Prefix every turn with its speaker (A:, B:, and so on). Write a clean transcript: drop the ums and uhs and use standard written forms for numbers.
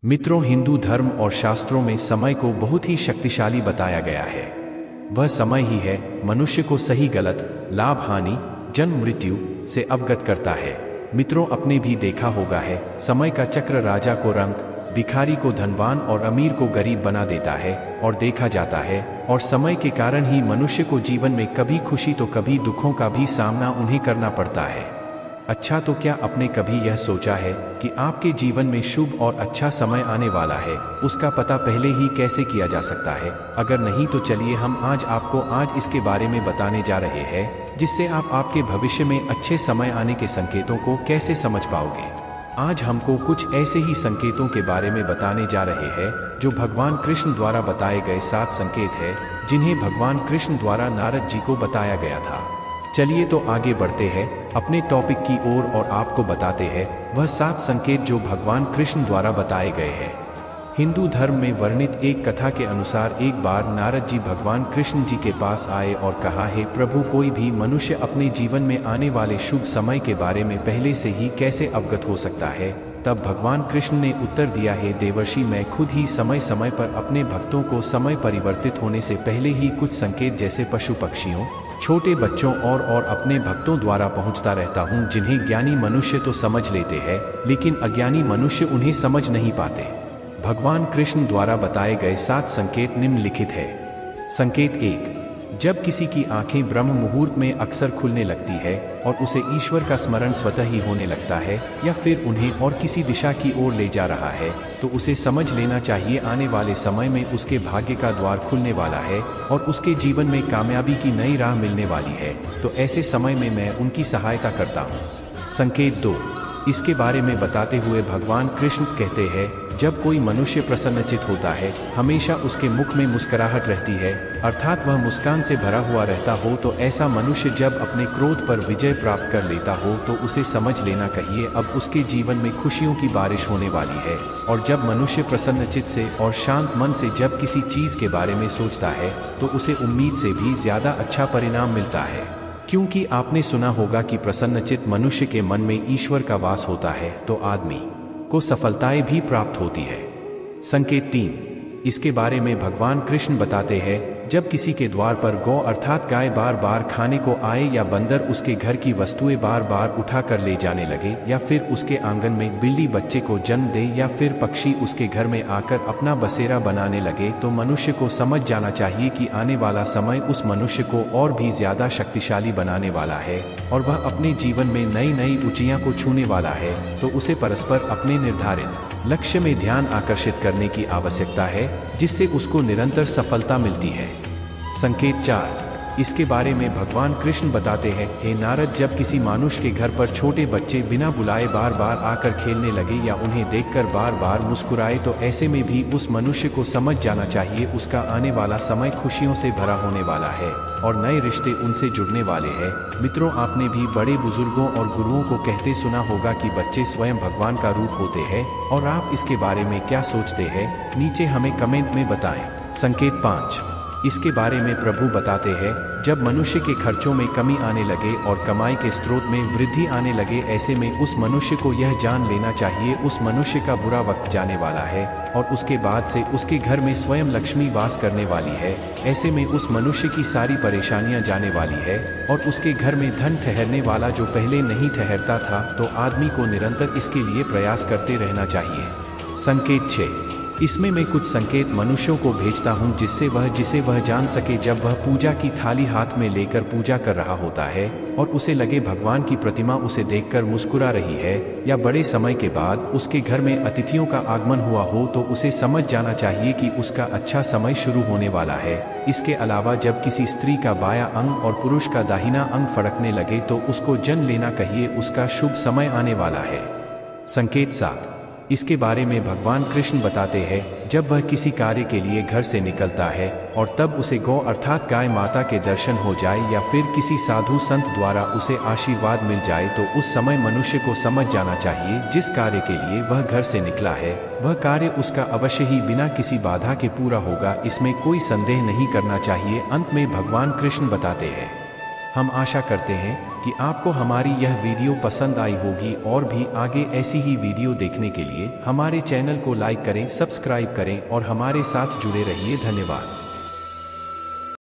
A: मित्रों, हिंदू धर्म और शास्त्रों में समय को बहुत ही शक्तिशाली बताया गया है। वह समय ही है मनुष्य को सही गलत, लाभ हानि, जन्म मृत्यु से अवगत करता है। मित्रों, आपने भी देखा होगा है, समय का चक्र राजा को रंक, भिखारी को धनवान और अमीर को गरीब बना देता है और देखा जाता है। और समय के कारण ही मनुष्य को जीवन में कभी खुशी तो कभी दुखों का भी सामना उन्हें करना पड़ता है। अच्छा, तो क्या आपने कभी यह सोचा है कि आपके जीवन में शुभ और अच्छा समय आने वाला है, उसका पता पहले ही कैसे किया जा सकता है? अगर नहीं तो चलिए हम आज इसके बारे में बताने जा रहे हैं, जिससे आप आपके भविष्य में अच्छे समय आने के संकेतों को कैसे समझ पाओगे। आज हमको कुछ ऐसे ही संकेतों के बारे में बताने जा रहे हैं जो भगवान कृष्ण द्वारा बताए गए 7 संकेत हैं, जिन्हें भगवान कृष्ण द्वारा नारद जी को बताया गया था। चलिए तो आगे बढ़ते हैं अपने टॉपिक की ओर और आपको बताते हैं वह 7 संकेत जो भगवान कृष्ण द्वारा बताए गए हैं। हिंदू धर्म में वर्णित एक कथा के अनुसार एक बार नारद जी भगवान कृष्ण जी के पास आए और कहा, हे प्रभु, कोई भी मनुष्य अपने जीवन में आने वाले शुभ समय के बारे में पहले से ही कैसे अवगत हो सकता है? तब भगवान कृष्ण ने उत्तर दिया, हे देवर्षि, मैं खुद ही समय समय पर अपने भक्तों को समय परिवर्तित होने से पहले ही कुछ संकेत जैसे पशु पक्षियों, छोटे बच्चों और अपने भक्तों द्वारा पहुंचता रहता हूं, जिन्हें ज्ञानी मनुष्य तो समझ लेते हैं लेकिन अज्ञानी मनुष्य उन्हें समझ नहीं पाते। भगवान कृष्ण द्वारा बताए गए 7 संकेत निम्नलिखित है। संकेत 1, जब किसी की आंखें ब्रह्म मुहूर्त में अक्सर खुलने लगती है और उसे ईश्वर का स्मरण स्वतः ही होने लगता है या फिर उन्हें और किसी दिशा की ओर ले जा रहा है, तो उसे समझ लेना चाहिए आने वाले समय में उसके भाग्य का द्वार खुलने वाला है और उसके जीवन में कामयाबी की नई राह मिलने वाली है। तो ऐसे समय में मैं उनकी सहायता करता हूँ। संकेत 2, इसके बारे में बताते हुए भगवान कृष्ण कहते हैं, जब कोई मनुष्य प्रसन्नचित होता है, हमेशा उसके मुख में मुस्कुराहट रहती है, अर्थात वह मुस्कान से भरा हुआ रहता हो, तो ऐसा मनुष्य जब अपने क्रोध पर विजय प्राप्त कर लेता हो तो उसे समझ लेना चाहिए अब उसके जीवन में खुशियों की बारिश होने वाली है। और जब मनुष्य प्रसन्नचित से और शांत मन से जब किसी चीज के बारे में सोचता है तो उसे उम्मीद से भी ज्यादा अच्छा परिणाम मिलता है, क्योंकि आपने सुना होगा कि प्रसन्नचित मनुष्य के मन में ईश्वर का वास होता है तो आदमी को सफलताएं भी प्राप्त होती है। संकेत 3, इसके बारे में भगवान कृष्ण बताते हैं, जब किसी के द्वार पर गौ अर्थात गाय बार बार खाने को आए या बंदर उसके घर की वस्तुएं बार बार उठा कर ले जाने लगे या फिर उसके आंगन में बिल्ली बच्चे को जन्म दे या फिर पक्षी उसके घर में आकर अपना बसेरा बनाने लगे, तो मनुष्य को समझ जाना चाहिए कि आने वाला समय उस मनुष्य को और भी ज्यादा शक्तिशाली बनाने वाला है और वह अपने जीवन में नई नई ऊंचाइयों को छूने वाला है। तो उसे परस्पर अपने निर्धारित लक्ष्य में ध्यान आकर्षित करने की आवश्यकता है, जिससे उसको निरंतर सफलता मिलती है। संकेत 4, इसके बारे में भगवान कृष्ण बताते हैं, हे नारद, जब किसी मनुष्य के घर पर छोटे बच्चे बिना बुलाए बार बार आकर खेलने लगे या उन्हें देखकर बार बार मुस्कुराए, तो ऐसे में भी उस मनुष्य को समझ जाना चाहिए उसका आने वाला समय खुशियों से भरा होने वाला है और नए रिश्ते उनसे जुड़ने वाले हैं। मित्रों, आपने भी बड़े बुजुर्गों और गुरुओं को कहते सुना होगा कि बच्चे स्वयं भगवान का रूप होते हैं, और आप इसके बारे में क्या सोचते हैं, नीचे हमें कमेंट में बताएं। संकेत 5, इसके बारे में प्रभु बताते हैं, जब मनुष्य के खर्चों में कमी आने लगे और कमाई के स्रोत में वृद्धि आने लगे, ऐसे में उस मनुष्य को यह जान लेना चाहिए उस मनुष्य का बुरा वक्त जाने वाला है और उसके बाद से उसके घर में स्वयं लक्ष्मी वास करने वाली है। ऐसे में उस मनुष्य की सारी परेशानियां जाने वाली है और उसके घर में धन ठहरने वाला जो पहले नहीं ठहरता था। तो आदमी को निरंतर इसके लिए प्रयास करते रहना चाहिए। संकेत 6, इसमें मैं कुछ संकेत मनुष्यों को भेजता हूं जिसे वह जान सके जब वह पूजा की थाली हाथ में लेकर पूजा कर रहा होता है और उसे लगे भगवान की प्रतिमा उसे देखकर मुस्कुरा रही है, या बड़े समय के बाद उसके घर में अतिथियों का आगमन हुआ हो, तो उसे समझ जाना चाहिए कि उसका अच्छा समय शुरू होने वाला है। इसके अलावा जब किसी स्त्री का बायां अंग और पुरुष का दाहिना अंग फड़कने लगे तो उसको जान लेना चाहिए उसका शुभ समय आने वाला है। संकेत 7, इसके बारे में भगवान कृष्ण बताते हैं, जब वह किसी कार्य के लिए घर से निकलता है और तब उसे गौ अर्थात गाय माता के दर्शन हो जाए या फिर किसी साधु संत द्वारा उसे आशीर्वाद मिल जाए, तो उस समय मनुष्य को समझ जाना चाहिए जिस कार्य के लिए वह घर से निकला है वह कार्य उसका अवश्य ही बिना किसी बाधा के पूरा होगा, इसमें कोई संदेह नहीं करना चाहिए। अंत में भगवान कृष्ण बताते हैं, हम आशा करते हैं कि आपको हमारी यह वीडियो पसंद आई होगी और भी आगे ऐसी ही वीडियो देखने के लिए हमारे चैनल को लाइक करें, सब्सक्राइब करें और हमारे साथ जुड़े रहिए। धन्यवाद।